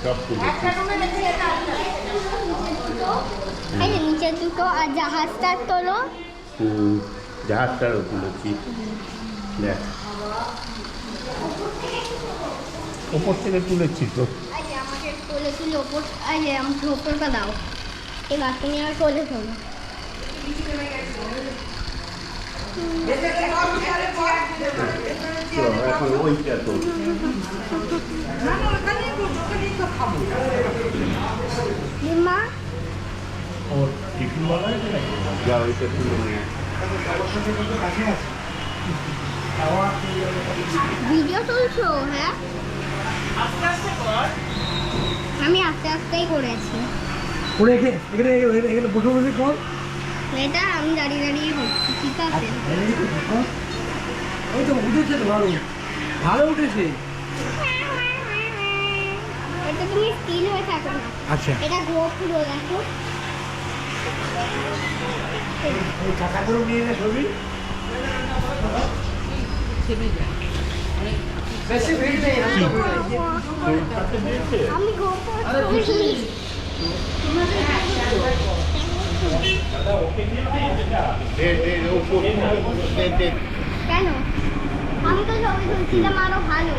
সব তুলেছি। নিচে দুটো আর জাহাজটার তোলো। জাহাজটারও তুলেছি। দেখ ওপর থেকে তুলেছি তো। আমাকে কোলে তুলে ওপর, আমাকে ওপরটা দাও। এবার তুমি আর কোলে তোলো। এখন ওইটা তো মা ওর টিফিন বলা যা ওইটা তুলে নিয়ে ভিডিও তুলছো? হ্যাঁ, আমি আস্তে আস্তেই করেছি। এখানে বসে বসে কর। এটা আমি দাঁড়িয়ে দাঁড়িয়ে করছি, ঠিক আছে? ওই তো উঠেছে তো, ভালো ভালো উঠেছে। এটা তুমি স্টিল হয়ে থাকো না। আচ্ছা, এটা গোপুরো দেখো। ওই টাকাগুলো নিয়ে নে ছবি। বেশি ভিড় নেই। আমি গোপুর ছবি কেন? আমি তো ছবি তুলছিলাম আরো ভালো।